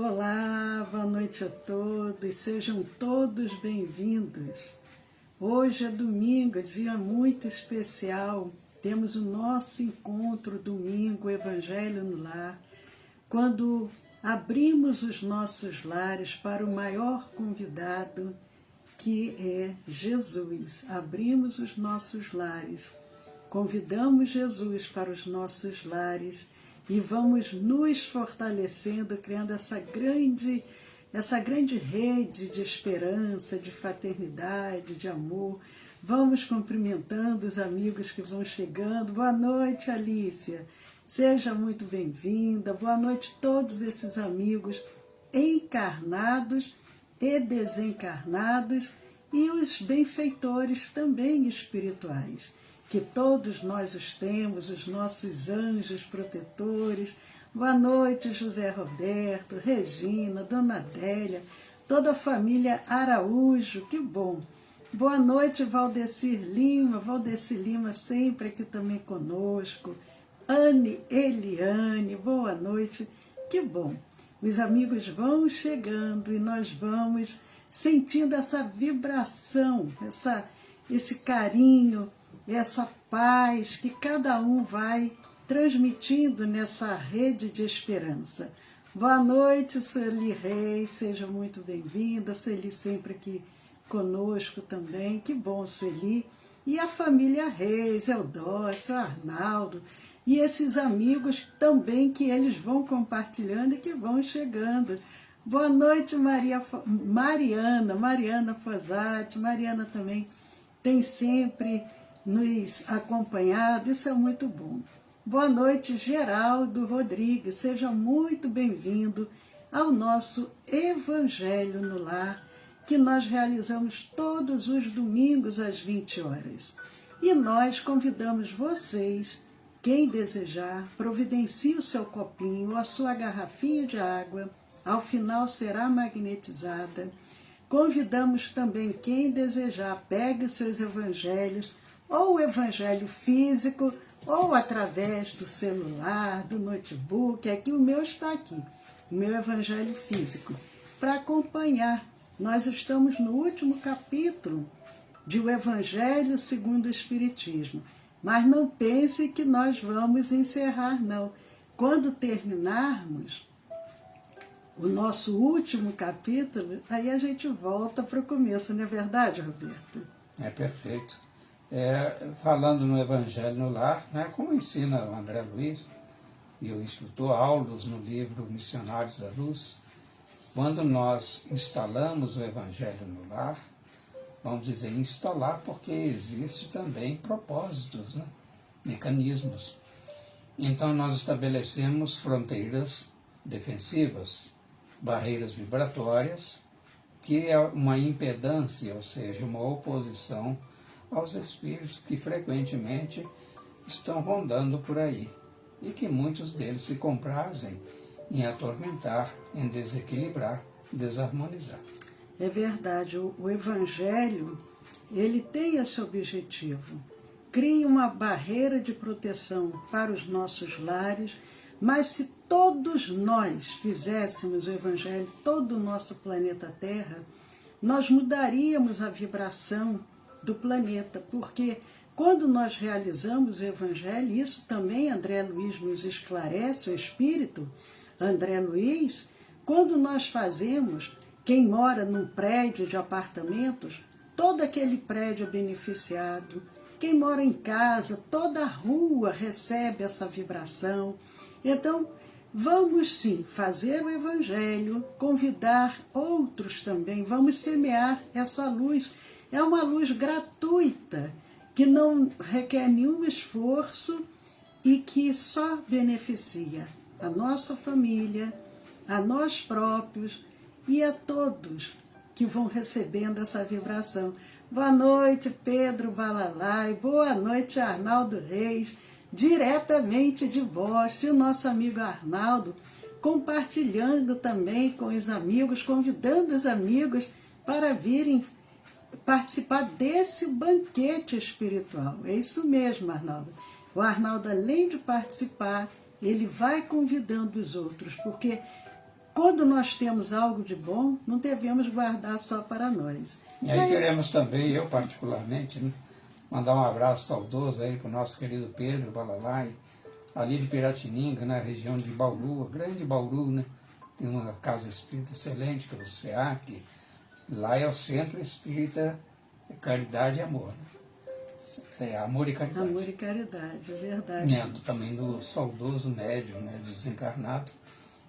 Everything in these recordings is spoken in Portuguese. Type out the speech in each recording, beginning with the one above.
Olá, boa noite a todos, sejam todos bem-vindos. Hoje é domingo, dia muito especial, temos o nosso encontro domingo, Evangelho no Lar, quando abrimos os nossos lares para o maior convidado, que é Jesus. Abrimos os nossos lares, convidamos Jesus para os nossos lares e vamos nos fortalecendo, criando essa grande rede de esperança, de fraternidade, de amor. Vamos cumprimentando os amigos que vão chegando. Boa noite, Alícia. Seja muito bem-vinda. Boa noite a todos esses amigos encarnados e desencarnados e os benfeitores também espirituais, que todos nós os temos, os nossos anjos protetores. Boa noite, José Roberto, Regina, Dona Adélia, toda a família Araújo, que bom. Boa noite, Valdecir Lima sempre aqui também conosco. Anne Eliane, boa noite, que bom. Os amigos vão chegando e nós vamos sentindo essa vibração, esse carinho, essa paz que cada um vai transmitindo nessa rede de esperança. Boa noite, Sueli Reis, seja muito bem-vinda. Sueli sempre aqui conosco também, que bom, Sueli. E a família Reis, Eudócio, Arnaldo, e esses amigos também que eles vão compartilhando e que vão chegando. Boa noite, Mariana Fosati. Mariana também tem sempre nos acompanhado, isso é muito bom. Boa noite, Geraldo Rodrigues, seja muito bem-vindo ao nosso Evangelho no Lar, que nós realizamos todos os domingos às 20 horas. E nós convidamos vocês, quem desejar, providencie o seu copinho ou a sua garrafinha de água, ao final será magnetizada. Convidamos também quem desejar, pegue os seus evangelhos, ou o evangelho físico, ou através do celular, do notebook. Aqui o meu está aqui, o meu evangelho físico, para acompanhar. Nós estamos no último capítulo de O Evangelho segundo o Espiritismo, mas não pense que nós vamos encerrar, não. Quando terminarmos o nosso último capítulo, aí a gente volta para o começo, não é verdade, Roberto? É perfeito. Falando no Evangelho no Lar, né, como ensina o André Luiz e o instrutor Aulos no livro Missionários da Luz, quando nós instalamos o Evangelho no Lar, vamos dizer instalar porque existe também propósitos, né, mecanismos. Então nós estabelecemos fronteiras defensivas, barreiras vibratórias, que é uma impedância, ou seja, uma oposição aos espíritos que frequentemente estão rondando por aí e que muitos deles se comprazem em atormentar, em desequilibrar, desarmonizar. É verdade, o Evangelho, ele tem esse objetivo. Cria uma barreira de proteção para os nossos lares, mas se todos nós fizéssemos o Evangelho, todo o nosso planeta Terra, nós mudaríamos a vibração do planeta, porque quando nós realizamos o Evangelho, isso também André Luiz nos esclarece, o Espírito André Luiz, quando nós fazemos, quem mora num prédio de apartamentos, todo aquele prédio é beneficiado, quem mora em casa, toda a rua recebe essa vibração. Então, vamos sim fazer o Evangelho, convidar outros também, vamos semear essa luz. É uma luz gratuita, que não requer nenhum esforço e que só beneficia a nossa família, a nós próprios e a todos que vão recebendo essa vibração. Boa noite, Pedro Balalai, boa noite, Arnaldo Reis, diretamente de Boston, o nosso amigo Arnaldo, compartilhando também com os amigos, convidando os amigos para virem participar desse banquete espiritual. É isso mesmo, Arnaldo. O Arnaldo, além de participar, ele vai convidando os outros, porque quando nós temos algo de bom, não devemos guardar só para nós. E aí queremos também, eu particularmente, né, mandar um abraço saudoso aí para o nosso querido Pedro Balalai, ali de Piratininga, na região de Bauru, grande Bauru, né? Tem uma casa espírita excelente, que é o SEAC. Lá é o Centro Espírita Caridade e Amor. Né? É Amor e Caridade. Amor e Caridade, é verdade. Também do saudoso médium, né, desencarnado,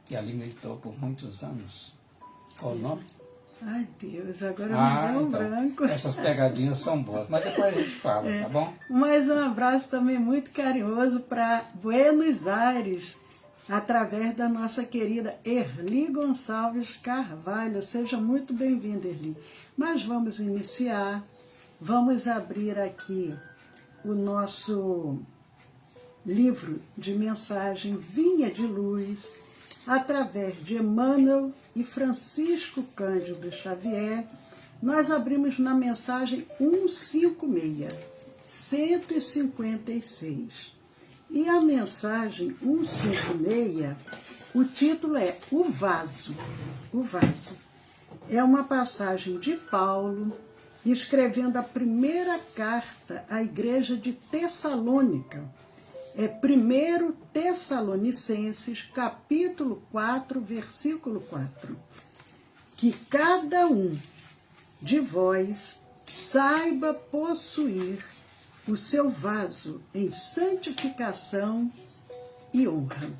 que ali militou por muitos anos. Qual o nome? Ai, Deus, agora me deu um branco. Essas pegadinhas são boas, mas depois a gente fala, tá bom? Mais um abraço também muito carinhoso para Buenos Aires, através da nossa querida Erli Gonçalves Carvalho. Seja muito bem-vinda, Erli. Mas vamos iniciar, vamos abrir aqui o nosso livro de mensagem Vinha de Luz, através de Emmanuel e Francisco Cândido Xavier. Nós abrimos na mensagem 156. E a mensagem 156, o título é O Vaso. O Vaso. É uma passagem de Paulo, escrevendo a primeira carta à igreja de Tessalônica. É 1 Tessalonicenses, capítulo 4, versículo 4. Que cada um de vós saiba possuir o seu vaso em santificação e honra.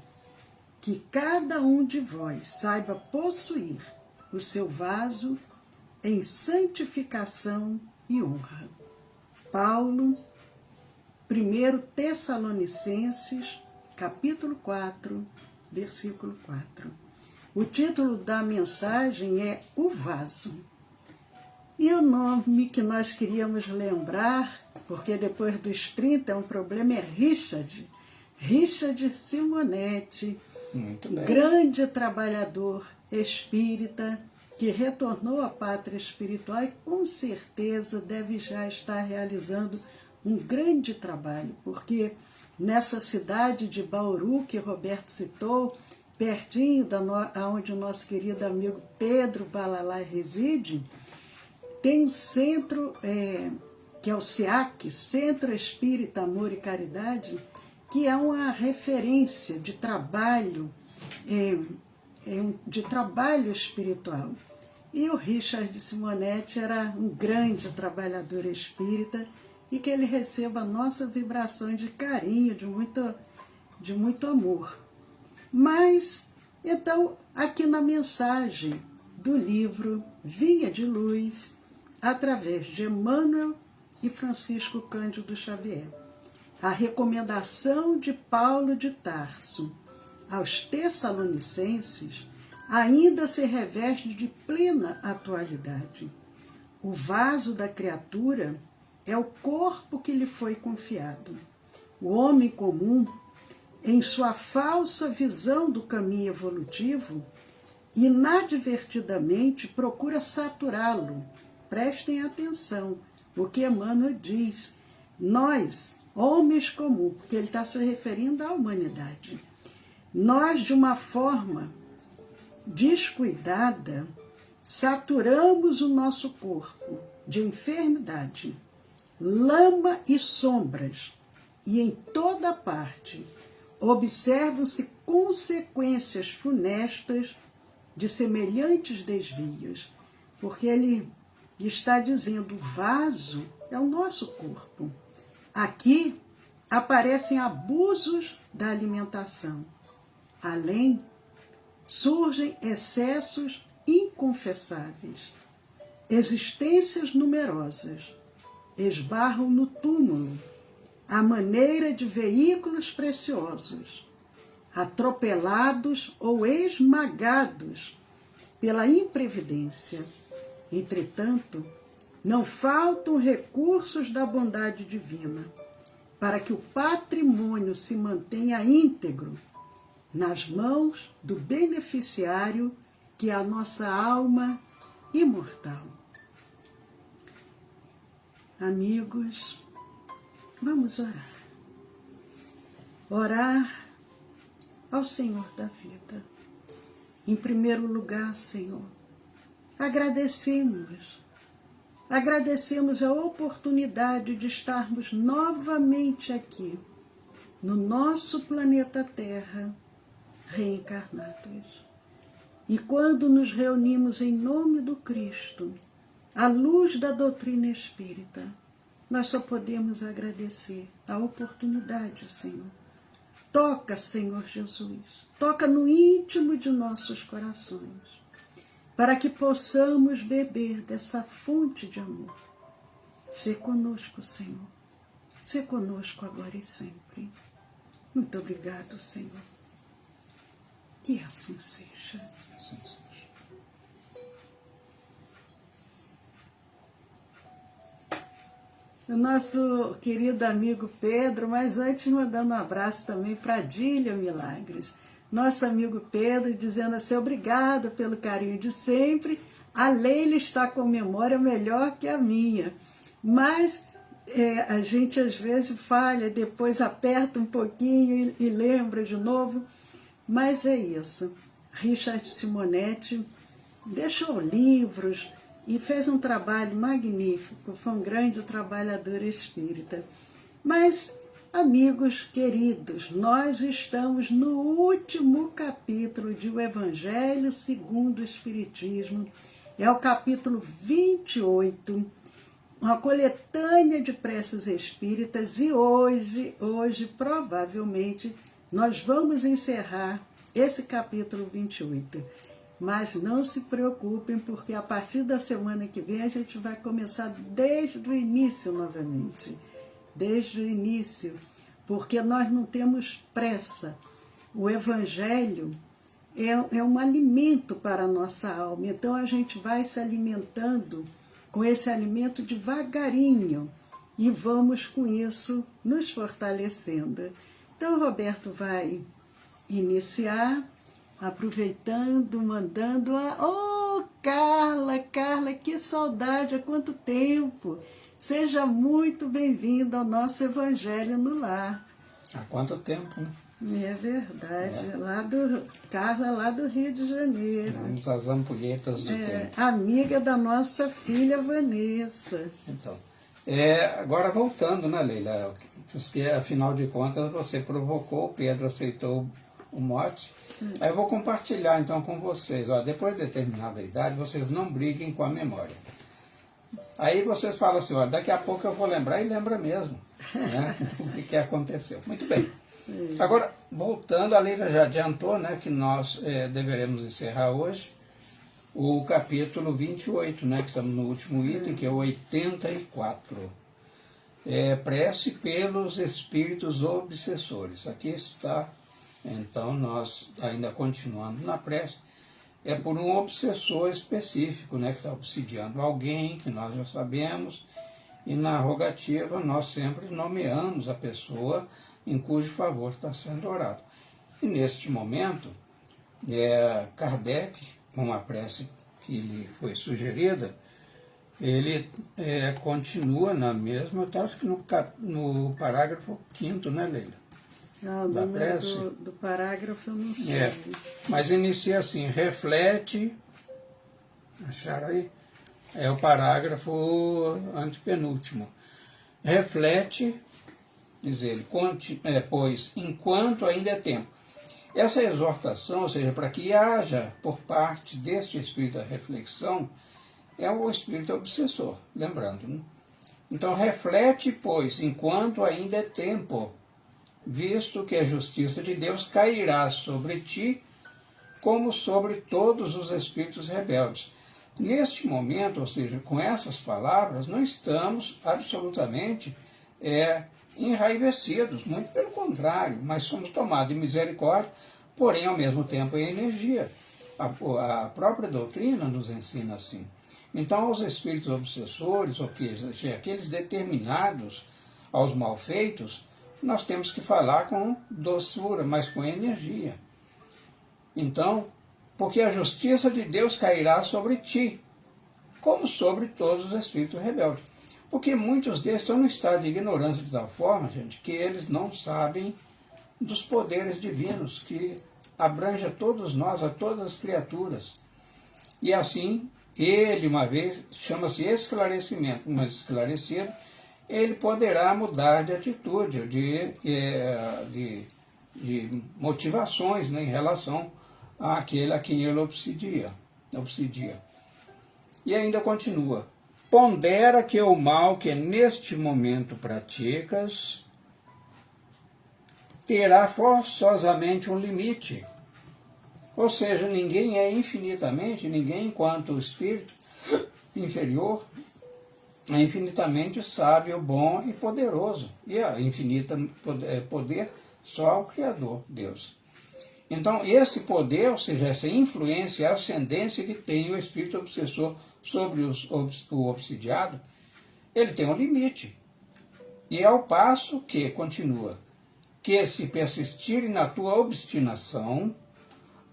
Que cada um de vós saiba possuir o seu vaso em santificação e honra. Paulo, 1 Tessalonicenses, capítulo 4, versículo 4. O título da mensagem é O Vaso. E o nome que nós queríamos lembrar, porque depois dos 30 é um problema, é Richard. Richard Simonetti, grande trabalhador espírita, que retornou à pátria espiritual e com certeza deve já estar realizando um grande trabalho, porque nessa cidade de Bauru, que Roberto citou, pertinho onde o nosso querido amigo Pedro Balalai reside, tem um centro, que é o SEAC, Centro Espírita Amor e Caridade, que é uma referência de trabalho, de trabalho espiritual. E o Richard Simonetti era um grande trabalhador espírita, e que ele receba a nossa vibração de carinho, de muito amor. Mas, então, aqui na mensagem do livro Vinha de Luz, através de Emmanuel e Francisco Cândido Xavier, a recomendação de Paulo de Tarso aos Tessalonicenses ainda se reveste de plena atualidade. O vaso da criatura é o corpo que lhe foi confiado. O homem comum, em sua falsa visão do caminho evolutivo, inadvertidamente procura saturá-lo. Prestem atenção, o que Emmanuel diz. Nós, homens comuns, porque ele está se referindo à humanidade, nós, de uma forma descuidada, saturamos o nosso corpo de enfermidade, lama e sombras, e em toda parte observam-se consequências funestas de semelhantes desvios, porque ele está dizendo: o vaso é o nosso corpo. Aqui aparecem abusos da alimentação. Além, surgem excessos inconfessáveis. Existências numerosas esbarram no túmulo, à maneira de veículos preciosos, atropelados ou esmagados pela imprevidência. Entretanto, não faltam recursos da bondade divina para que o patrimônio se mantenha íntegro nas mãos do beneficiário, que é a nossa alma imortal. Amigos, vamos orar. Orar ao Senhor da vida. Em primeiro lugar, Senhor, agradecemos a oportunidade de estarmos novamente aqui, no nosso planeta Terra, reencarnados. E quando nos reunimos em nome do Cristo, à luz da doutrina espírita, nós só podemos agradecer a oportunidade, Senhor. Toca, Senhor Jesus, toca no íntimo de nossos corações, para que possamos beber dessa fonte de amor. Sê conosco, Senhor. Sê conosco agora e sempre. Muito obrigado, Senhor. Que assim seja. Assim seja. O nosso querido amigo Pedro, mas antes mandando um abraço também para Dília Milagres. Nosso amigo Pedro dizendo assim, obrigado pelo carinho de sempre. A Leila está com memória melhor que a minha. Mas a gente às vezes falha, depois aperta um pouquinho e lembra de novo. Mas é isso. Richard Simonetti deixou livros e fez um trabalho magnífico. Foi um grande trabalhador espírita. Mas, amigos queridos, nós estamos no último capítulo de O Evangelho segundo o Espiritismo. É o capítulo 28, uma coletânea de preces espíritas, e hoje, provavelmente, nós vamos encerrar esse capítulo 28. Mas não se preocupem, porque a partir da semana que vem a gente vai começar desde o início novamente. Desde o início, porque nós não temos pressa. O Evangelho é um alimento para a nossa alma, então a gente vai se alimentando com esse alimento devagarinho e vamos com isso nos fortalecendo. Então, Roberto vai iniciar, aproveitando, mandando Carla, que saudade, há quanto tempo! Seja muito bem-vindo ao nosso Evangelho no Lar. Há quanto tempo, né? É verdade, Carla, lá do Rio de Janeiro. Vamos às ampulhetas do tempo. Amiga da nossa filha Vanessa. Então, agora voltando, né, Leila? Porque, afinal de contas, você provocou, o Pedro aceitou o mote. Aí eu vou compartilhar, então, com vocês. Ó, depois de determinada idade, vocês não briguem com a memória. Aí vocês falam assim, ó, daqui a pouco eu vou lembrar, e lembra mesmo, né, o que aconteceu. Muito bem. Agora, voltando, a Leila já adiantou, né, que nós deveremos encerrar hoje o capítulo 28, né, que estamos no último item, que é o 84. Prece pelos espíritos obsessores. Aqui está, então, nós ainda continuando na prece, é por um obsessor específico, né, que está obsidiando alguém, que nós já sabemos, e na rogativa nós sempre nomeamos a pessoa em cujo favor está sendo orado. E neste momento, Kardec, com a prece que lhe foi sugerida, ele continua na mesma, eu acho que no parágrafo 5º, né, Leila? Não, da prece. Do parágrafo eu não sei. Mas inicia assim, reflete, acharam aí? É o parágrafo antepenúltimo. Reflete, diz ele, pois enquanto ainda é tempo. Essa exortação, ou seja, para que haja por parte deste espírito a reflexão, é o espírito obsessor, lembrando, né? Então, reflete, pois, enquanto ainda é tempo, visto que a justiça de Deus cairá sobre ti, como sobre todos os espíritos rebeldes. Neste momento, ou seja, com essas palavras, não estamos absolutamente enraivecidos, muito pelo contrário, mas somos tomados de misericórdia, porém, ao mesmo tempo, em energia. A própria doutrina nos ensina assim. Então, os espíritos obsessores, ou seja, aqueles determinados aos malfeitos, nós temos que falar com doçura, mas com energia. Então, porque a justiça de Deus cairá sobre ti, como sobre todos os espíritos rebeldes. Porque muitos deles estão em estado de ignorância de tal forma, gente, que eles não sabem dos poderes divinos que abrange a todos nós, a todas as criaturas. E assim, ele, uma vez, chama-se esclarecimento, mas esclarecido, ele poderá mudar de atitude, de motivações, né, em relação àquele a quem ele obsidia. E ainda continua: pondera que o mal que neste momento praticas terá forçosamente um limite. Ou seja, ninguém é infinitamente, ninguém enquanto espírito inferior é infinitamente sábio, bom e poderoso. E a infinita poder só o Criador, Deus. Então, esse poder, ou seja, essa influência, ascendência que tem o espírito obsessor sobre o obsidiado, ele tem um limite. E ao passo que, continua, que se persistirem na tua obstinação,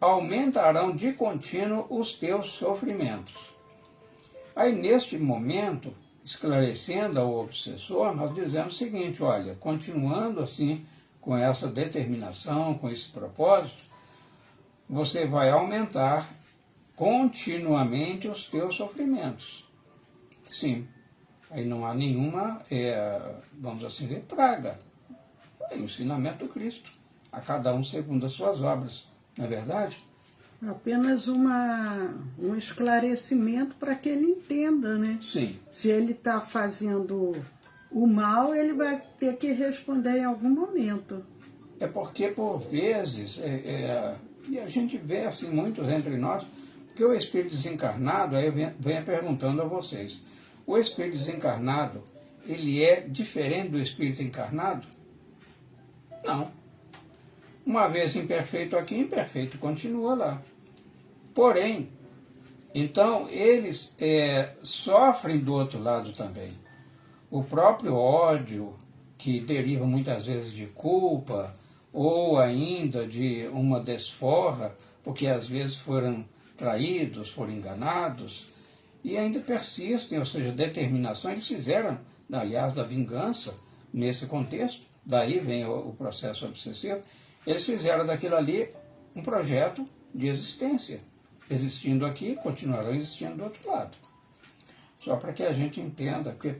aumentarão de contínuo os teus sofrimentos. Aí, neste momento, esclarecendo ao obsessor, nós dizemos o seguinte: olha, continuando assim, com essa determinação, com esse propósito, você vai aumentar continuamente os teus sofrimentos. Sim, aí não há nenhuma, vamos assim dizer, praga. É o ensinamento do Cristo, a cada um segundo as suas obras, não é verdade? Apenas um esclarecimento para que ele entenda, né? Sim. Se ele está fazendo o mal, ele vai ter que responder em algum momento. É porque, por vezes, e a gente vê assim muitos entre nós, que o espírito desencarnado, aí eu venho perguntando a vocês, o espírito desencarnado, ele é diferente do espírito encarnado? Não. Uma vez imperfeito aqui, imperfeito continua lá. Porém, então, eles sofrem do outro lado também. O próprio ódio, que deriva muitas vezes de culpa, ou ainda de uma desforra, porque às vezes foram traídos, foram enganados, e ainda persistem, ou seja, determinação. Eles fizeram, aliás, da vingança, nesse contexto, daí vem o processo obsessivo, eles fizeram daquilo ali um projeto de existência. Existindo aqui, continuarão existindo do outro lado. Só para que a gente entenda, porque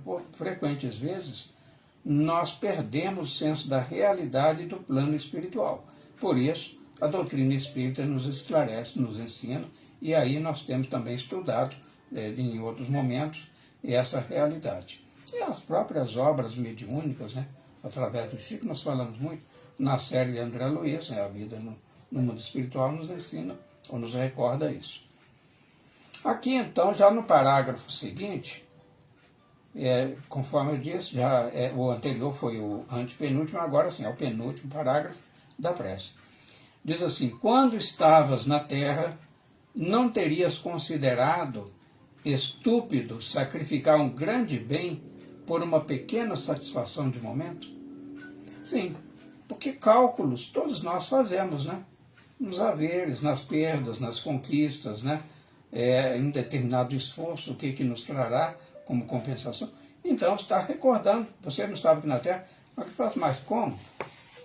por frequentes vezes nós perdemos o senso da realidade do plano espiritual. Por isso, a doutrina espírita nos esclarece, nos ensina, e aí nós temos também estudado, em outros momentos, essa realidade. E as próprias obras mediúnicas, né, através do Chico, nós falamos muito, na série de André Luiz, A Vida no Mundo Espiritual, nos ensina, ou nos recorda isso. Aqui, então, já no parágrafo seguinte, conforme eu disse, o anterior foi o antepenúltimo, agora sim, é o penúltimo parágrafo da prece. Diz assim: quando estavas na terra, não terias considerado estúpido sacrificar um grande bem por uma pequena satisfação de momento? Sim, porque cálculos todos nós fazemos, né? Nos haveres, nas perdas, nas conquistas, né? Em determinado esforço, o que nos trará como compensação. Então, está recordando, você não estava aqui na Terra, mas como?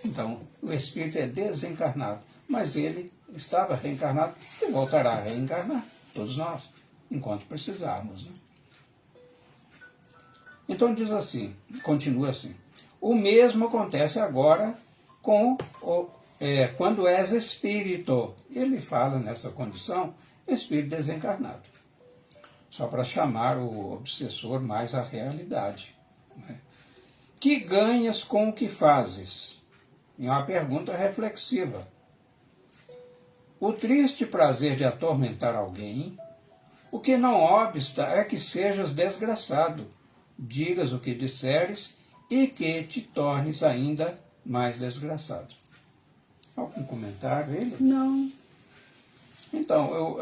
Então, o espírito é desencarnado, mas ele estava reencarnado e voltará a reencarnar, todos nós, enquanto precisarmos. Né? Então diz assim, continua assim: o mesmo acontece agora quando és espírito. Ele fala nessa condição, espírito desencarnado. Só para chamar o obsessor mais à realidade. Né? Que ganhas com o que fazes? É uma pergunta reflexiva. O triste prazer de atormentar alguém, o que não obsta é que sejas desgraçado, digas o que disseres e que te tornes ainda mais desgraçado. Algum comentário, ele? Não. Então,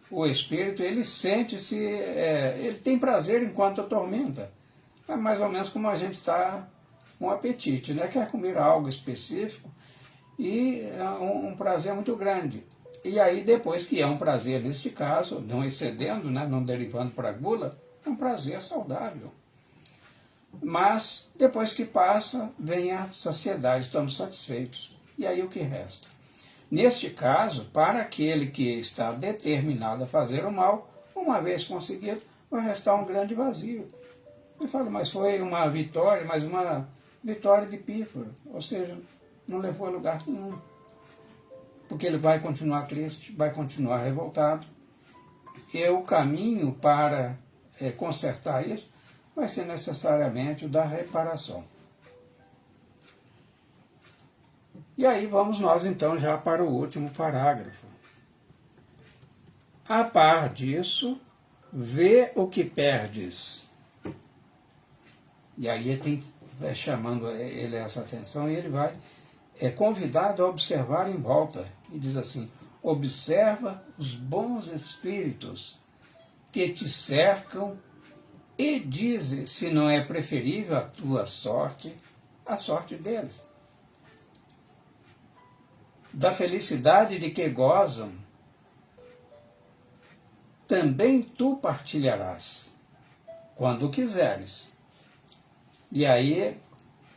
o espírito, ele sente-se, ele tem prazer enquanto atormenta. É mais ou menos como a gente está com apetite, né? Quer comer algo específico e é um prazer muito grande. E aí, depois que é um prazer, neste caso, não excedendo, né? Não derivando para a gula, é um prazer saudável. Mas, depois que passa, vem a saciedade, estamos satisfeitos. E aí o que resta? Neste caso, para aquele que está determinado a fazer o mal, uma vez conseguido, vai restar um grande vazio. Ele fala, mas foi uma vitória, mas uma vitória de pífaro, ou seja, não levou a lugar nenhum. Porque ele vai continuar triste, vai continuar revoltado. E o caminho para consertar isso vai ser necessariamente o da reparação. E aí vamos nós então já para o último parágrafo. A par disso, vê o que perdes. E aí ele vai chamando ele essa atenção e ele vai convidado a observar em volta. E diz assim, observa os bons espíritos que te cercam e dize se não é preferível a tua sorte, a sorte deles. Da felicidade de que gozam, também tu partilharás, quando quiseres. E aí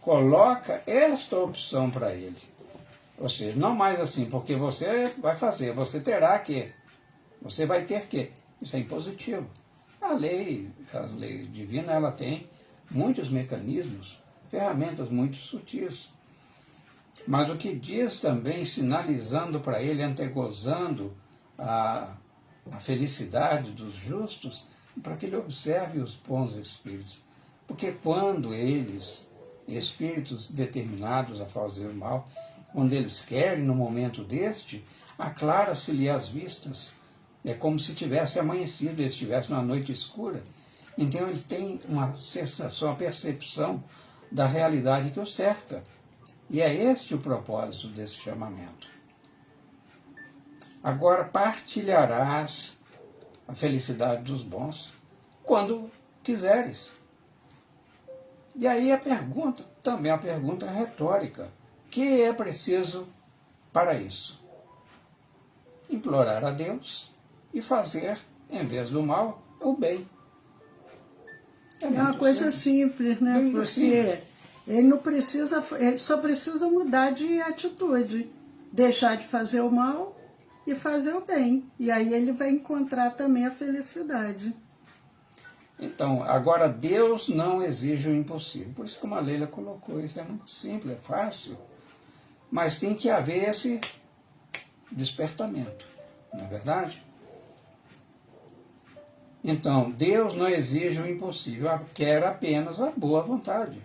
coloca esta opção para ele. Ou seja, não mais assim, porque você vai fazer, você terá que, você vai ter que. Isso é impositivo. A lei divina, ela tem muitos mecanismos, ferramentas muito sutis. Mas o que diz também, sinalizando para ele, antegozando a felicidade dos justos, para que ele observe os bons espíritos. Porque quando eles, espíritos determinados a fazer o mal, quando eles querem, no momento deste, aclara-se-lhe as vistas. É como se tivesse amanhecido, eles estivessem numa noite escura. Então eles têm uma sensação, uma percepção da realidade que os cerca. E é este o propósito desse chamamento. Agora partilharás a felicidade dos bons quando quiseres. E aí a pergunta, também a pergunta retórica, que é preciso para isso? Implorar a Deus e fazer, em vez do mal, o bem. É uma coisa simples, né? Bem porque simples. ele só precisa mudar de atitude, deixar de fazer o mal e fazer o bem. E aí ele vai encontrar também a felicidade. Então, agora Deus não exige o impossível. Por isso que a Leila colocou, isso é muito simples, é fácil. Mas tem que haver esse despertamento, não é verdade? Então, Deus não exige o impossível, quer apenas a boa vontade.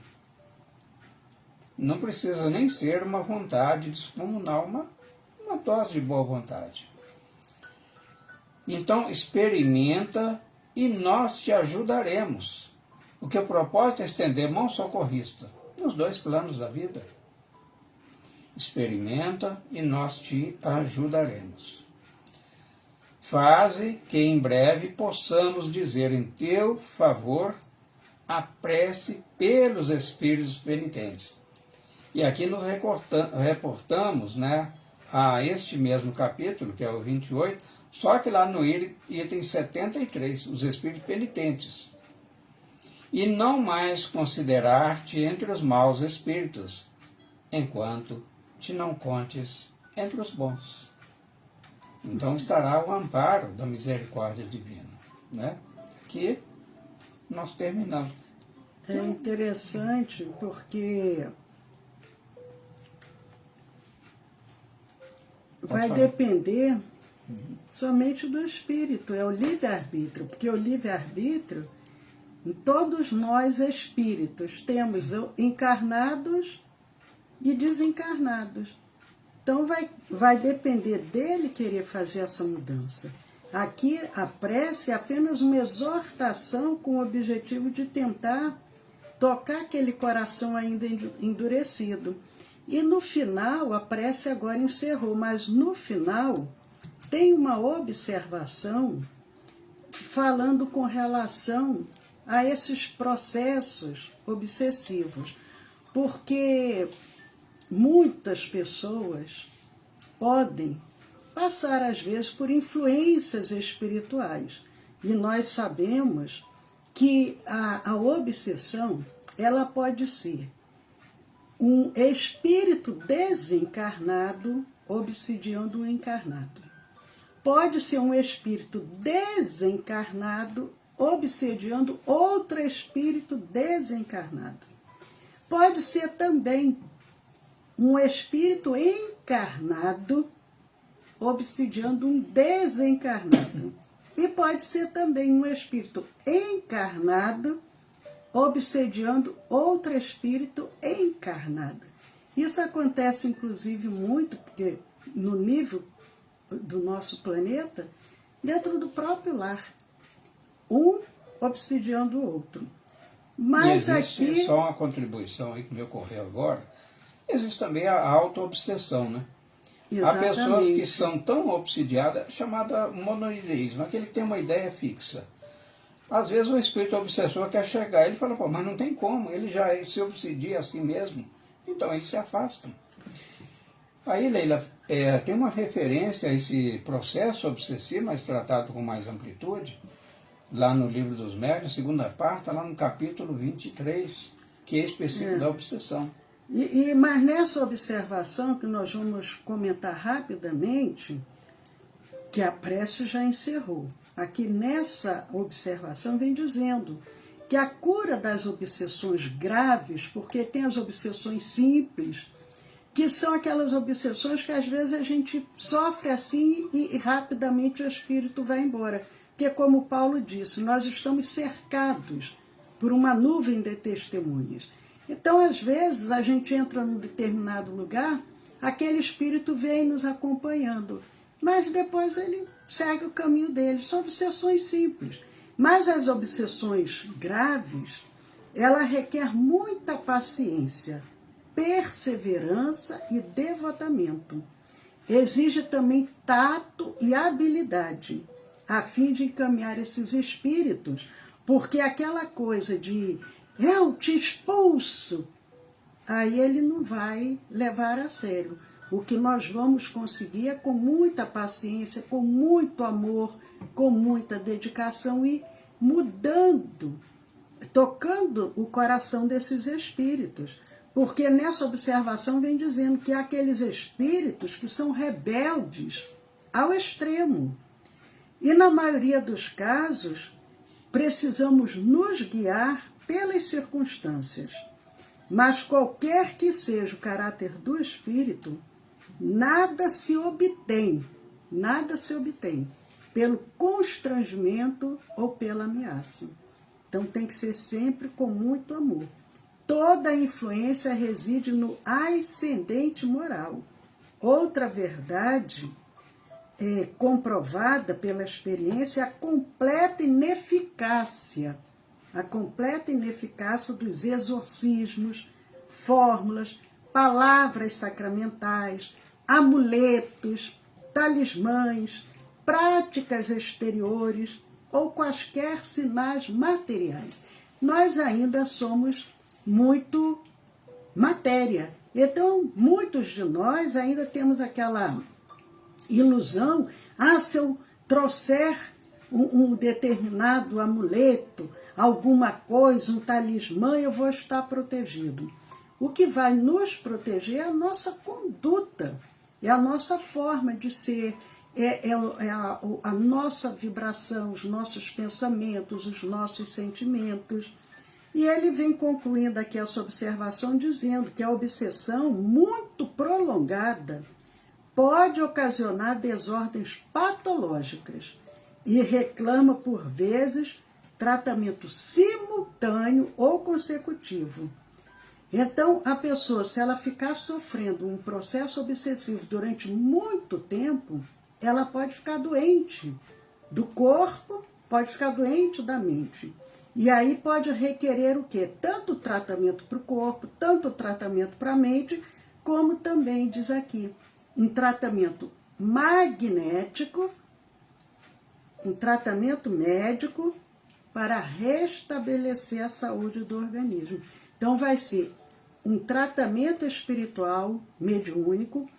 Não precisa nem ser uma vontade descomunal, uma dose de boa vontade. Então, experimenta e nós te ajudaremos. Porque o propósito é estender mão socorrista nos dois planos da vida. Experimenta e nós te ajudaremos. Faze que em breve possamos dizer em teu favor a prece pelos espíritos penitentes. E aqui nos reportamos, né, a este mesmo capítulo, que é o 28, só que lá no item 73, os espíritos penitentes. E não mais considerar-te entre os maus espíritos, enquanto te não contes entre os bons. Então estará o amparo da misericórdia divina. Né? Aqui nós terminamos. É interessante porque vai depender somente do espírito, é o livre-arbítrio, porque o livre-arbítrio, todos nós espíritos temos encarnados e desencarnados. Então vai depender dele querer fazer essa mudança. Aqui a prece é apenas uma exortação com o objetivo de tentar tocar aquele coração ainda endurecido. E no final, a prece agora encerrou, mas no final tem uma observação falando com relação a esses processos obsessivos. Porque muitas pessoas podem passar, às vezes, por influências espirituais. E nós sabemos que a obsessão, ela pode ser um espírito desencarnado obsidiando o encarnado. Pode ser um espírito desencarnado obsediando outro espírito desencarnado. Pode ser também um espírito encarnado obsidiando um desencarnado. E pode ser também um espírito encarnado obsediando outro espírito encarnado. Isso acontece, inclusive, muito porque no nível do nosso planeta, dentro do próprio lar. Um obsidiando o outro. Mas e existe, aqui... só uma contribuição aí que me ocorreu agora, existe também a auto-obsessão, né? Exatamente. Há pessoas que são tão obsidiadas, chamada monoideísmo, aquele que tem uma ideia fixa. Às vezes o espírito obsessor quer chegar, ele fala, pô, mas não tem como, ele já se obsidia a si mesmo, então eles se afastam. Aí, Leila, tem uma referência a esse processo obsessivo, mas tratado com mais amplitude, lá no Livro dos Médiuns, segunda parte, lá no capítulo 23, que é específico da obsessão. Mas nessa observação, que nós vamos comentar rapidamente, que a prece já encerrou. Aqui nessa observação vem dizendo que a cura das obsessões graves, porque tem as obsessões simples, que são aquelas obsessões que às vezes a gente sofre assim e rapidamente o espírito vai embora. Porque como Paulo disse, nós estamos cercados por uma nuvem de testemunhas. Então, às vezes, a gente entra num determinado lugar, aquele espírito vem nos acompanhando, mas depois ele segue o caminho dele. São obsessões simples. Mas as obsessões graves, ela requer muita paciência, perseverança e devotamento. Exige também tato e habilidade, a fim de encaminhar esses espíritos, porque aquela coisa de eu te expulso, aí ele não vai levar a sério. O que nós vamos conseguir é com muita paciência, com muito amor, com muita dedicação e mudando, tocando o coração desses espíritos. Porque nessa observação vem dizendo que há aqueles espíritos que são rebeldes ao extremo. E na maioria dos casos, precisamos nos guiar pelas circunstâncias. Mas qualquer que seja o caráter do espírito, nada se obtém pelo constrangimento ou pela ameaça. Então tem que ser sempre com muito amor. Toda a influência reside no ascendente moral. Outra verdade comprovada pela experiência é a completa ineficácia dos exorcismos, fórmulas, palavras sacramentais, amuletos, talismãs, práticas exteriores ou quaisquer sinais materiais. Nós ainda somos muito matéria. Então, muitos de nós ainda temos aquela ilusão, se eu trouxer um determinado amuleto, alguma coisa, um talismã, eu vou estar protegido. O que vai nos proteger é a nossa conduta, é a nossa forma de ser, a nossa vibração, os nossos pensamentos, os nossos sentimentos. E ele vem concluindo aqui essa observação dizendo que a obsessão muito prolongada pode ocasionar desordens patológicas e reclama, por vezes, tratamento simultâneo ou consecutivo. Então, a pessoa, se ela ficar sofrendo um processo obsessivo durante muito tempo, ela pode ficar doente do corpo, pode ficar doente da mente. E aí pode requerer o quê? Tanto tratamento para o corpo, tanto tratamento para a mente, como também, diz aqui, um tratamento magnético, um tratamento médico para restabelecer a saúde do organismo. Então vai ser um tratamento espiritual mediúnico,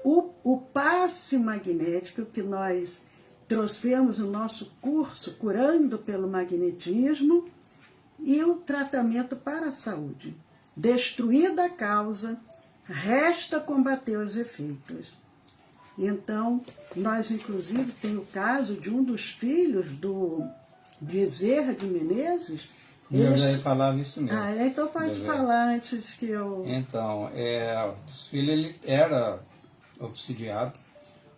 o passe magnético que nós trouxemos no nosso curso Curando pelo Magnetismo e o tratamento para a saúde. Destruída a causa, resta combater os efeitos. Então, nós inclusive tem o caso de um dos filhos do Bezerra de Menezes. Eu já ia falar nisso mesmo. Então pode falar antes que eu... Então, o filho ele era obsidiado.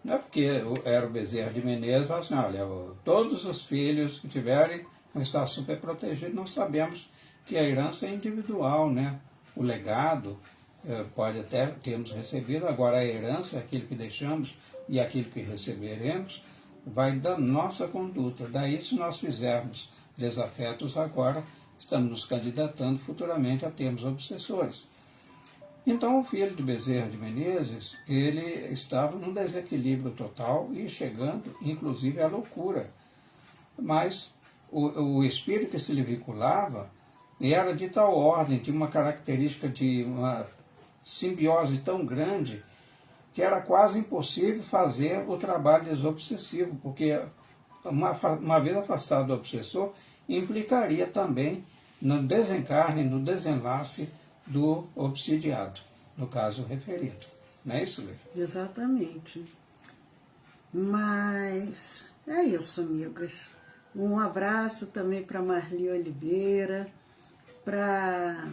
Não é porque era o Bezerra de Menezes, mas assim, olha, todos os filhos que tiverem vão estar super protegidos. Nós sabemos que a herança é individual, né? O legado pode até termos recebido, agora a herança, aquilo que deixamos e aquilo que receberemos, vai da nossa conduta. Daí, se nós fizermos desafetos agora, estamos nos candidatando futuramente a termos obsessores. Então, o filho de Bezerra de Menezes, ele estava num desequilíbrio total e chegando, inclusive, à loucura. Mas o espírito que se lhe vinculava era de tal ordem, tinha uma característica de uma simbiose tão grande que era quase impossível fazer o trabalho desobsessivo, porque uma vez afastado do obsessor, implicaria também no desencarne, no desenlace do obsidiado, no caso referido. Não é isso, Lívia? Exatamente. Mas é isso, amigos. Um abraço também para Marli Oliveira, para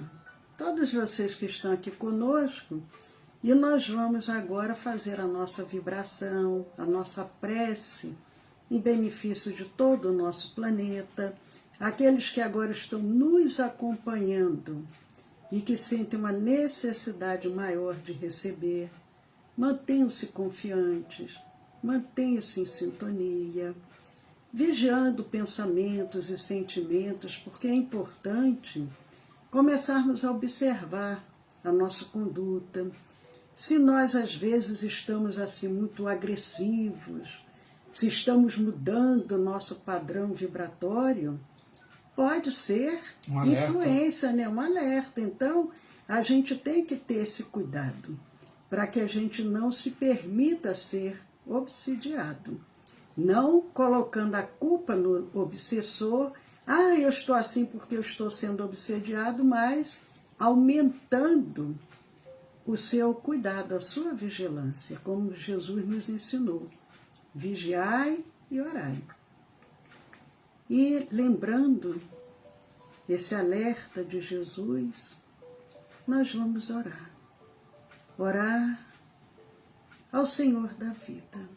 todos vocês que estão aqui conosco. E nós vamos agora fazer a nossa vibração, a nossa prece, em benefício de todo o nosso planeta, aqueles que agora estão nos acompanhando e que sentem uma necessidade maior de receber. Mantenham-se confiantes, mantenham-se em sintonia, vigiando pensamentos e sentimentos, porque é importante começarmos a observar a nossa conduta. Se nós, às vezes, estamos assim muito agressivos, se estamos mudando o nosso padrão vibratório, pode ser influência, né? Um alerta. Então, a gente tem que ter esse cuidado para que a gente não se permita ser obsidiado. Não colocando a culpa no obsessor, eu estou assim porque eu estou sendo obsediado, mas aumentando o seu cuidado, a sua vigilância, como Jesus nos ensinou. Vigiai e orai. E lembrando esse alerta de Jesus, nós vamos orar. Orar ao Senhor da vida,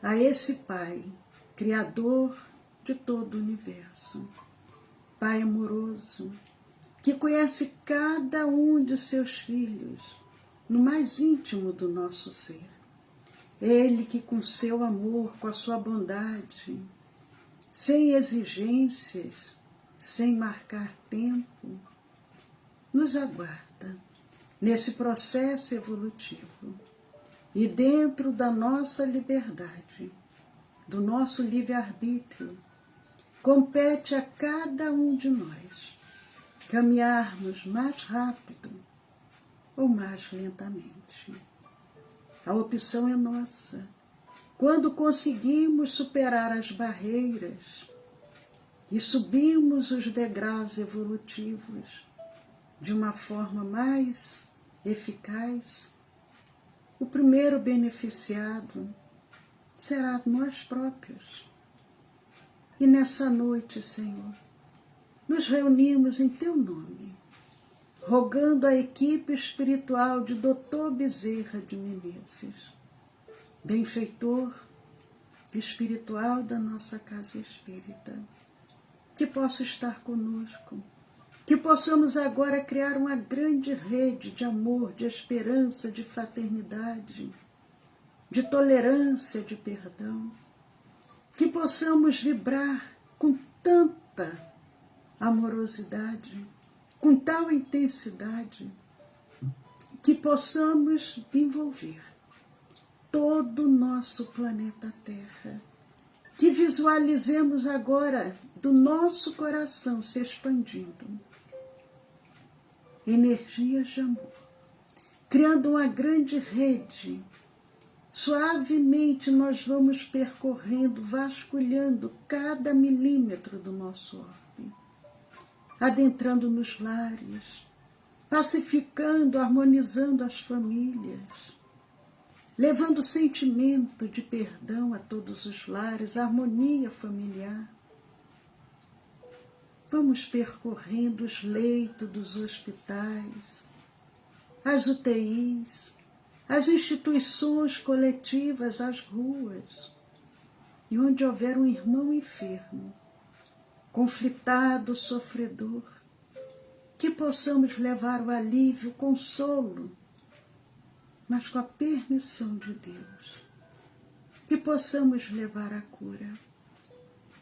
a esse Pai, Criador de todo o universo, Pai amoroso, que conhece cada um de seus filhos no mais íntimo do nosso ser. Ele que com seu amor, com a sua bondade, sem exigências, sem marcar tempo, nos aguarda nesse processo evolutivo. E dentro da nossa liberdade, do nosso livre-arbítrio, compete a cada um de nós caminharmos mais rápido ou mais lentamente. A opção é nossa. Quando conseguimos superar as barreiras e subimos os degraus evolutivos de uma forma mais eficaz, o primeiro beneficiado será nós próprios. E nessa noite, Senhor, nos reunimos em Teu nome, rogando à equipe espiritual de Dr. Bezerra de Menezes, benfeitor espiritual da nossa casa espírita, que possa estar conosco, que possamos agora criar uma grande rede de amor, de esperança, de fraternidade, de tolerância, de perdão, que possamos vibrar com tanta amorosidade, com tal intensidade, que possamos envolver todo o nosso planeta Terra, que visualizemos agora do nosso coração se expandindo energias de amor, criando uma grande rede. Suavemente nós vamos percorrendo, vasculhando cada milímetro do nosso orbe, adentrando nos lares, pacificando, harmonizando as famílias, levando sentimento de perdão a todos os lares, harmonia familiar. Vamos percorrendo os leitos dos hospitais, as UTIs, as instituições coletivas, as ruas, e onde houver um irmão enfermo, conflitado, sofredor, que possamos levar o alívio, o consolo, mas com a permissão de Deus, que possamos levar a cura,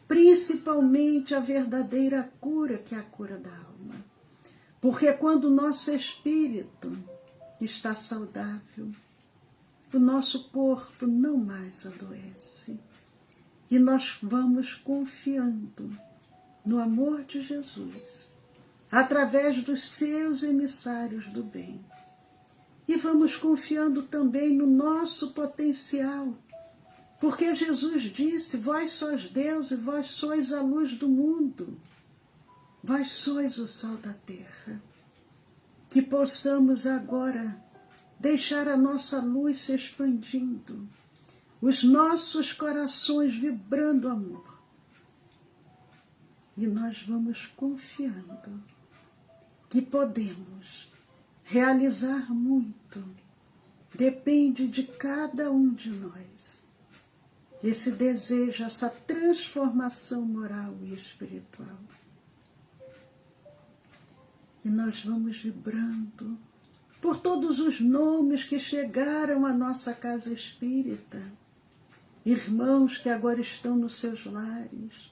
principalmente a verdadeira cura, que é a cura da alma. Porque quando o nosso espírito está saudável, o nosso corpo não mais adoece. E nós vamos confiando no amor de Jesus, através dos seus emissários do bem. E vamos confiando também no nosso potencial, porque Jesus disse: vós sois Deus e vós sois a luz do mundo, vós sois o sal da terra. Que possamos agora deixar a nossa luz se expandindo, os nossos corações vibrando amor. E nós vamos confiando que podemos realizar muito. Depende de cada um de nós. Esse desejo, essa transformação moral e espiritual. E nós vamos vibrando por todos os nomes que chegaram à nossa casa espírita. Irmãos que agora estão nos seus lares,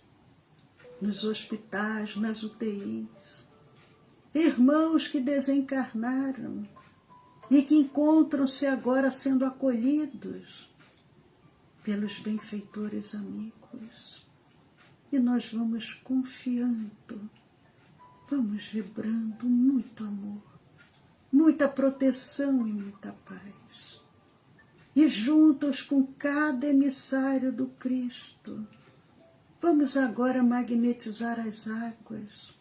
nos hospitais, nas UTIs. Irmãos que desencarnaram e que encontram-se agora sendo acolhidos pelos benfeitores amigos. E nós vamos confiando, vamos vibrando muito amor, muita proteção e muita paz. E juntos com cada emissário do Cristo, vamos agora magnetizar as águas,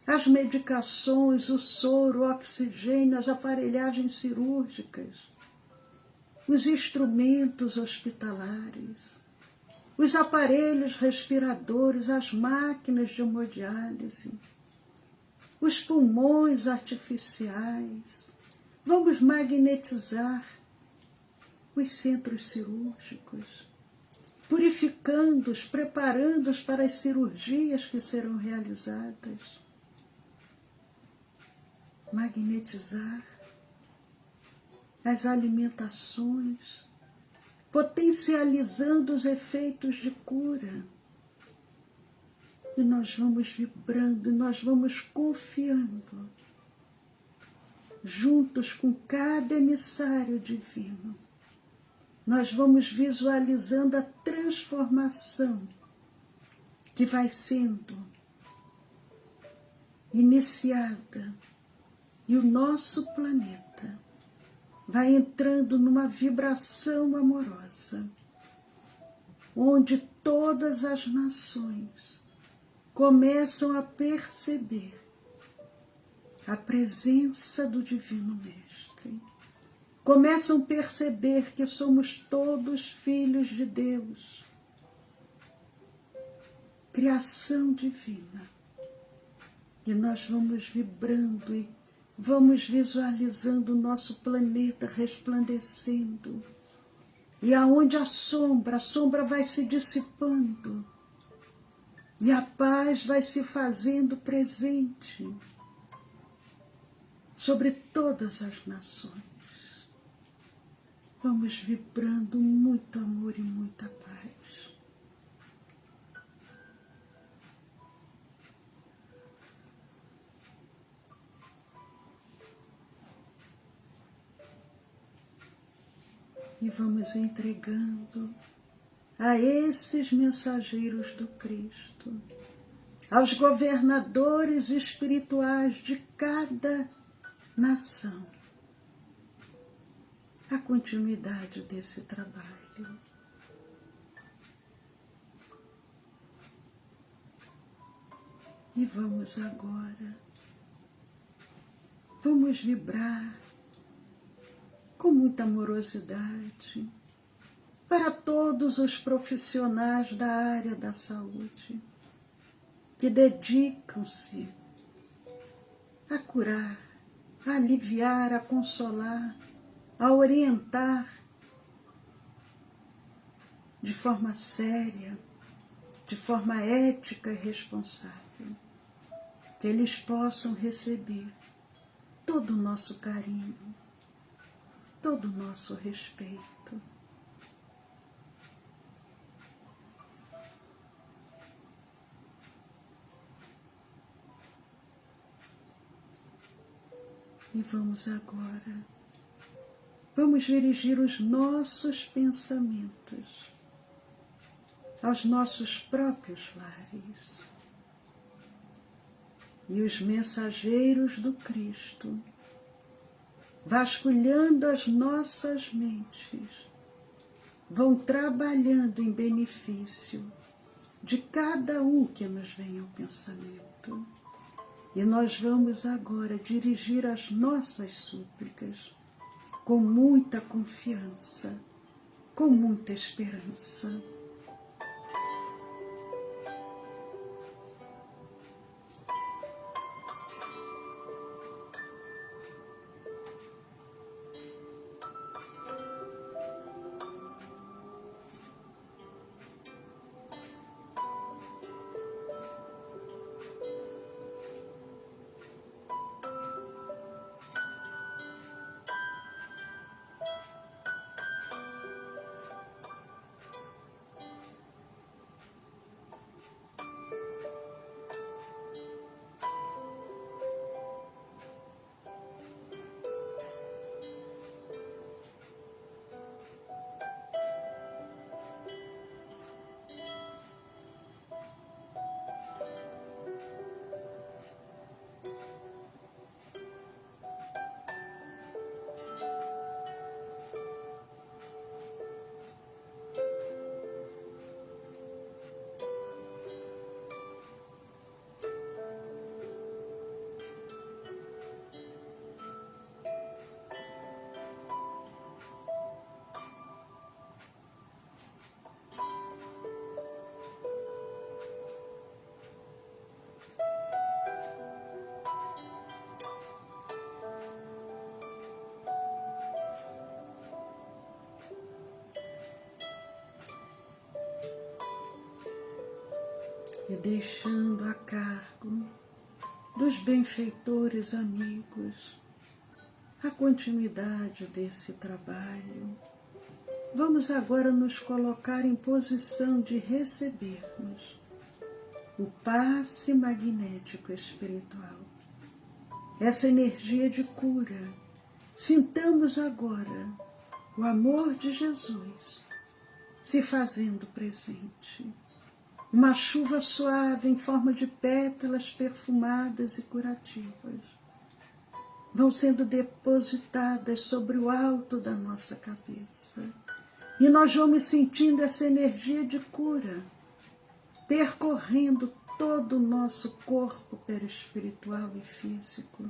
as medicações, o soro, o oxigênio, as aparelhagens cirúrgicas, os instrumentos hospitalares, os aparelhos respiradores, as máquinas de hemodiálise, os pulmões artificiais. Vamos magnetizar os centros cirúrgicos, purificando-os, preparando-os para as cirurgias que serão realizadas. Magnetizar as alimentações, potencializando os efeitos de cura. E nós vamos vibrando, nós vamos confiando, juntos com cada emissário divino. Nós vamos visualizando a transformação que vai sendo iniciada. E o nosso planeta vai entrando numa vibração amorosa, onde todas as nações começam a perceber a presença do Divino Mestre. Começam a perceber que somos todos filhos de Deus, criação divina. E nós vamos vibrando e vamos visualizando o nosso planeta resplandecendo. E aonde a sombra vai se dissipando. E a paz vai se fazendo presente sobre todas as nações. Vamos vibrando muito amor e muita paz. E vamos entregando a esses mensageiros do Cristo, aos governadores espirituais de cada nação, a continuidade desse trabalho. E vamos agora vamos vibrar com muita amorosidade para todos os profissionais da área da saúde que dedicam-se a curar, a aliviar, a consolar, a orientar de forma séria, de forma ética e responsável, que eles possam receber todo o nosso carinho, todo o nosso respeito. E vamos agora, vamos dirigir os nossos pensamentos aos nossos próprios lares. E os mensageiros do Cristo, vasculhando as nossas mentes, vão trabalhando em benefício de cada um que nos vem ao pensamento. E nós vamos agora dirigir as nossas súplicas com muita confiança, com muita esperança. E deixando a cargo dos benfeitores amigos a continuidade desse trabalho, vamos agora nos colocar em posição de recebermos o passe magnético espiritual, essa energia de cura. Sintamos agora o amor de Jesus se fazendo presente. Uma chuva suave em forma de pétalas perfumadas e curativas vão sendo depositadas sobre o alto da nossa cabeça. E nós vamos sentindo essa energia de cura percorrendo todo o nosso corpo perispiritual e físico,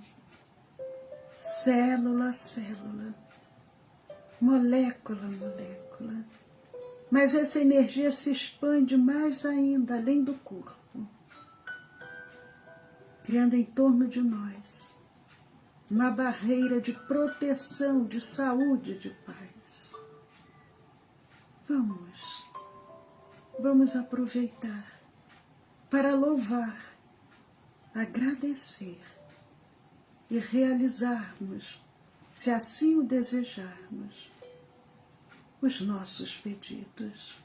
célula a célula, molécula a molécula. Mas essa energia se expande mais ainda além do corpo, criando em torno de nós uma barreira de proteção, de saúde, de paz. Vamos aproveitar para louvar, agradecer e realizarmos, se assim o desejarmos, os nossos pedidos.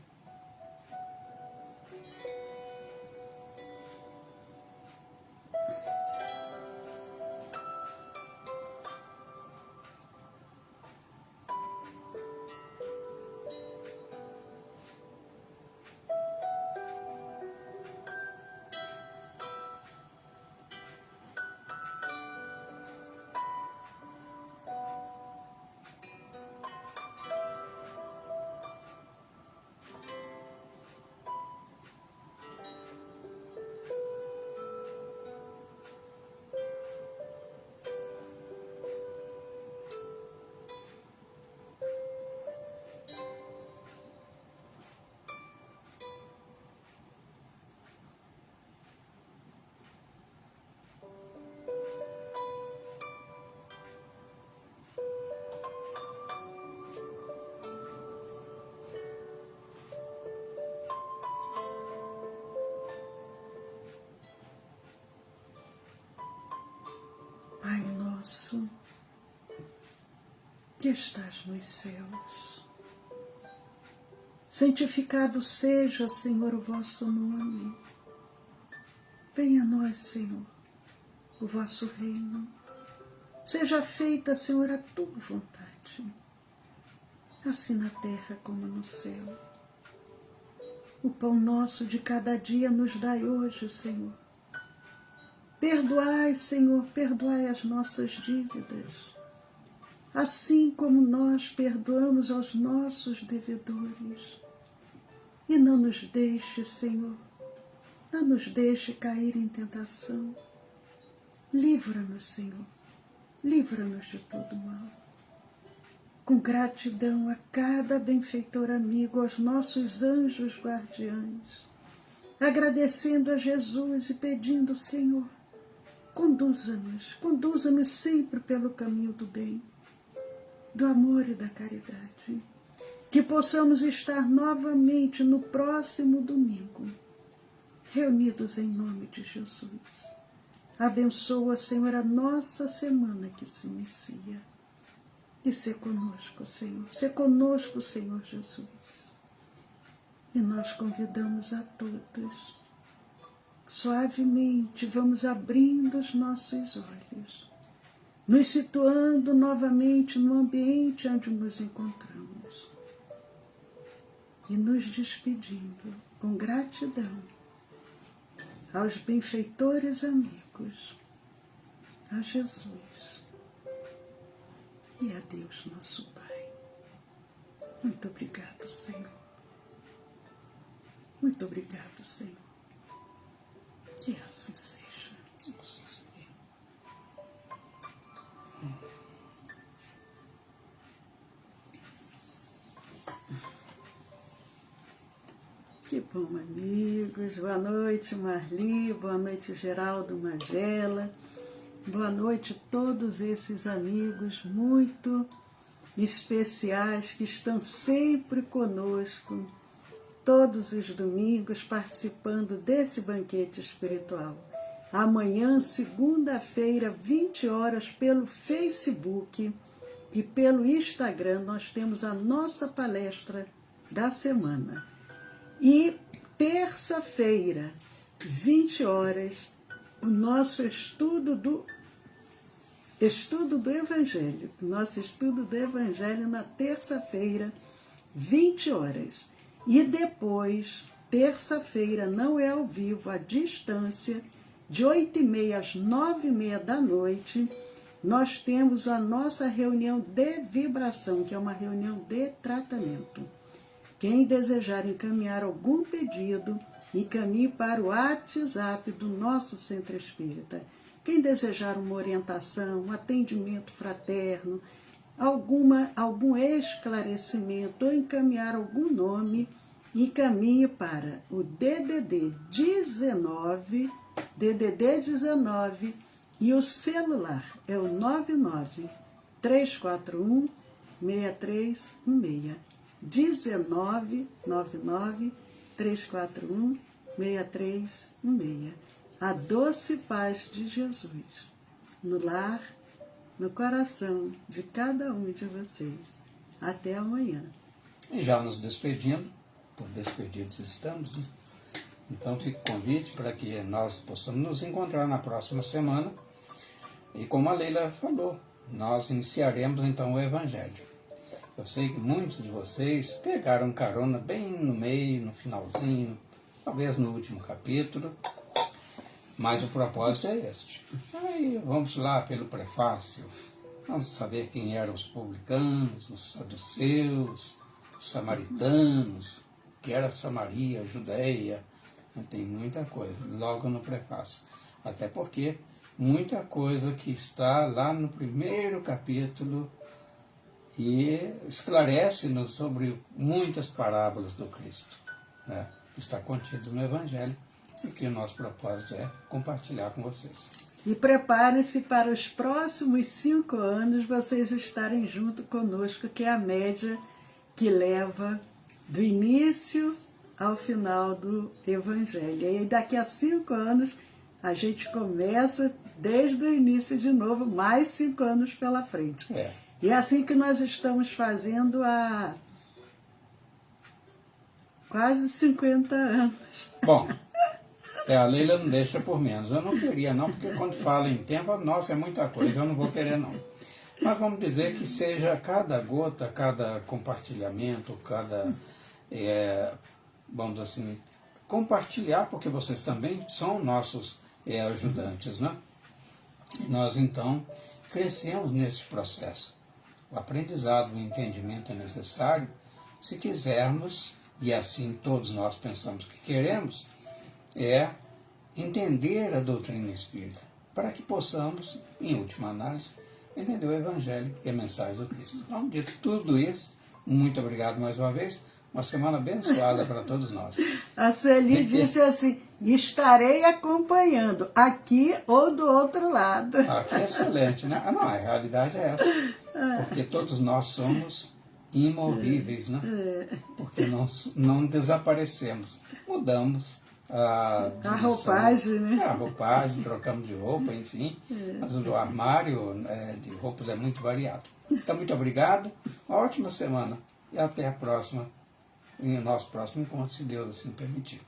Pai nosso, que estás nos céus, santificado seja, Senhor, o vosso nome. Venha a nós, Senhor, o vosso reino. Seja feita, Senhor, a tua vontade, assim na terra como no céu. O pão nosso de cada dia nos dai hoje, Senhor. Perdoai, Senhor, perdoai as nossas dívidas, assim como nós perdoamos aos nossos devedores. E não nos deixe, Senhor, não nos deixe cair em tentação. Livra-nos, Senhor, livra-nos de todo mal. Com gratidão a cada benfeitor amigo, aos nossos anjos guardiães, agradecendo a Jesus e pedindo, Senhor, conduza-nos sempre pelo caminho do bem, do amor e da caridade. Que possamos estar novamente no próximo domingo, reunidos em nome de Jesus. Abençoa, Senhor, a nossa semana que se inicia. E sê conosco, Senhor Jesus. E nós convidamos a todos, suavemente vamos abrindo os nossos olhos, nos situando novamente no ambiente onde nos encontramos e nos despedindo com gratidão aos benfeitores amigos, a Jesus e a Deus nosso Pai. Muito obrigado, Senhor. Muito obrigado, Senhor. Que assim seja. Que bom, amigos. Boa noite, Marli. Boa noite, Geraldo Magela. Boa noite a todos esses amigos muito especiais que estão sempre conosco, todos os domingos, participando desse banquete espiritual. Amanhã, segunda-feira, 20 horas, pelo Facebook e pelo Instagram, nós temos a nossa palestra da semana. E terça-feira, 20 horas, o nosso estudo do Evangelho. Nosso estudo do Evangelho na terça-feira, 20 horas. E depois, terça-feira, não é ao vivo, à distância, de 8h30 às 9h30 da noite, nós temos a nossa reunião de vibração, que é uma reunião de tratamento. Quem desejar encaminhar algum pedido, encaminhe para o WhatsApp do nosso Centro Espírita. Quem desejar uma orientação, um atendimento fraterno, algum esclarecimento ou encaminhar algum nome, encaminhe para o DDD 19 e o celular é o 99 341 6316. 1999 341 6316. A doce paz de Jesus no lar, no coração de cada um de vocês. Até amanhã. E já nos despedindo, por despedidos estamos, né? Então fica o convite para que nós possamos nos encontrar na próxima semana. E como a Leila falou, nós iniciaremos então o Evangelho. Eu sei que muitos de vocês pegaram carona bem no meio, no finalzinho, talvez no último capítulo, mas o propósito é este. Aí vamos lá pelo prefácio, vamos saber quem eram os publicanos, os saduceus, os samaritanos, que era Samaria, Judeia, tem muita coisa logo no prefácio. Até porque muita coisa que está lá no primeiro capítulo e esclarece-nos sobre muitas parábolas do Cristo, né, que está contido no Evangelho e que o nosso propósito é compartilhar com vocês. E preparem-se para os próximos 5 anos vocês estarem junto conosco, que é a média que leva do início ao final do Evangelho. E daqui a 5 anos a gente começa desde o início de novo, mais 5 anos pela frente. É. E é assim que nós estamos fazendo há quase 50 anos. Bom, a Leila não deixa por menos. Eu não queria não, porque quando fala em tempo, nossa, é muita coisa, eu não vou querer não. Mas vamos dizer que seja cada gota, cada compartilhamento, cada, vamos assim, compartilhar, porque vocês também são nossos ajudantes, né? E nós então crescemos nesse processo. O aprendizado, o entendimento é necessário se quisermos, e assim todos nós pensamos que queremos, entender a doutrina espírita, para que possamos, em última análise, entender o Evangelho e a mensagem do Cristo. Então, dito tudo isso, muito obrigado mais uma vez, uma semana abençoada para todos nós. A Sueli disse assim, estarei acompanhando, aqui ou do outro lado. Aqui é excelente, né? Não, a realidade é essa, porque todos nós somos imovíveis, né? Porque nós não desaparecemos, mudamos a roupagem, né? A roupagem, trocamos de roupa, enfim, mas o armário de roupas é muito variado. Então, muito obrigado, uma ótima semana e até a próxima, em nosso próximo encontro, se Deus assim permitir.